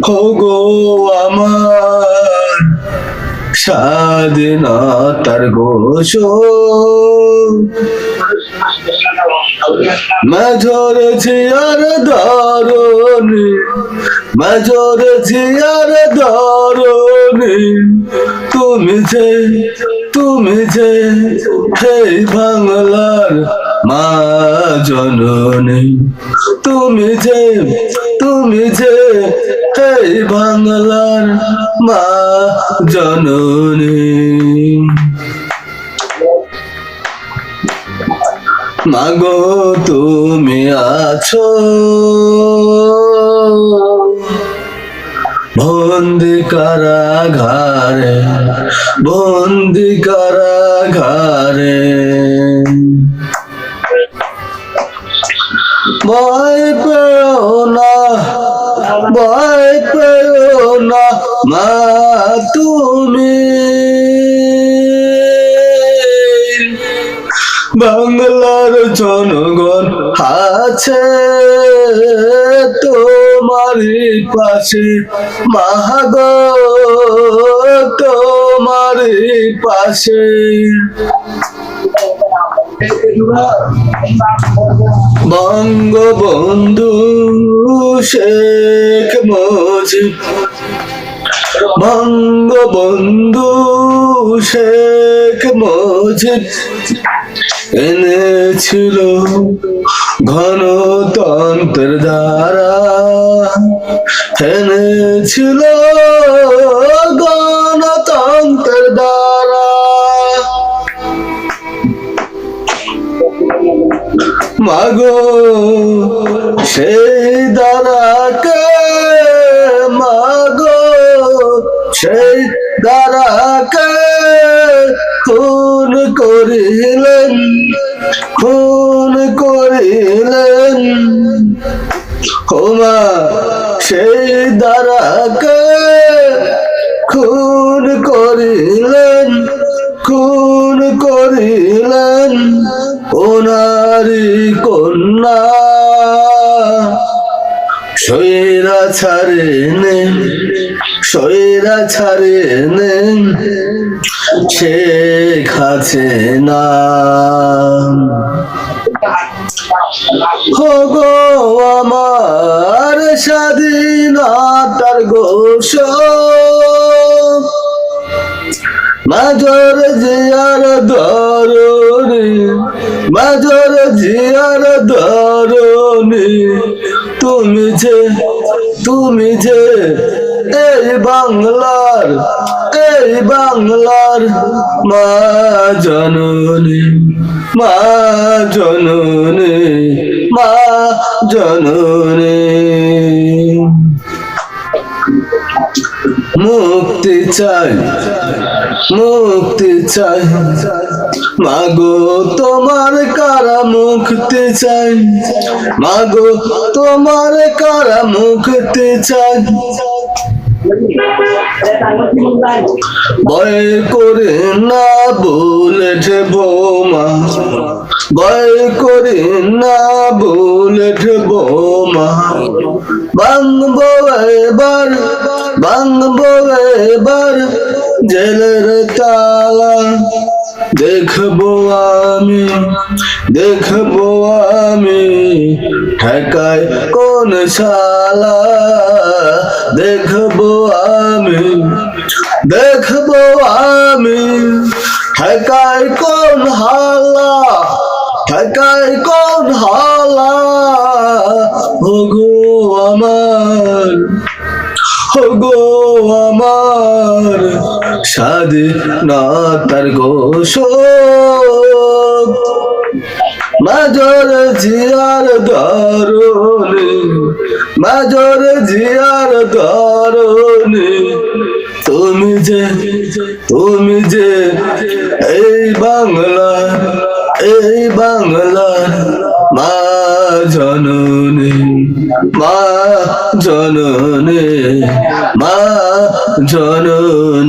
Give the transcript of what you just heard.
ওগো আমার স্বাধীনতার ঘোষক, মেজর জিয়ার ধরণী, মেজর জিয়ার ধরণী, তুমি যে এই বাংলার মা জননী, তুমি যে এই বাংলার মা জননী। মাগো তুমি আছো বন্দি কারাগারে, বন্দি কারাগারে, ভয় পেও না, ভয় পেও না মা তুমি, বাংলার জনগণ আছে তোমারই পাশে, মাগো তোমারই পাশে। বঙ্গবন্ধু শেখ মুজিব, বঙ্গবন্ধু শেখ মুজিব এনেছিল গণতন্ত্রের ধারা, এনেছিল গণতন্ত্রের ধারা। মাগো সেই ধারাকে, মাগো সেই ধারাকে খুন করিলেন, খুন করিলেন ওমা সেই ধারাকে খুন করিলেন, খুন করিলেন ওনারি কন্যা। স্বৈরাচারে নেন, স্বৈরাচারে নেন শেখ হাসিনা। ওগো আমার স্বাধীনতার ঘোষক, মেজর জিয়ার ধরণী, মেজর জিয়ার ধরণী, তুমি যে এই বাংলার, এই বাংলার মা জননী, মা জননী, মা জননী। মুক্তি চাই, মুক্তি চাই মাগো তোমার কারা মুক্তি চাই, মাগো তোমার কারা মুক্তি চাই। ভয় করে না বুলেট বোমা, ভয় করে না বুলেট বোমা, ভাঙবো এবার, ভাঙবো এবার জেলের তালা। দেখবো আমি, দেখবো আমি ঠেকায় কোন শালা, দেখবো আমি, দেখবো আমি ঠেকায় কোন হালা, ঠেকায় কোন হালা। ওগো আমার, ওগো আমার স্বাধীনতার ঘোষক, মেজর জিয়ার ধরণী, মেজর জিয়ার ধরণী, তুমি যে এই বাংলার, এই বাংলার মা জননী, মা জননী, মা জননী।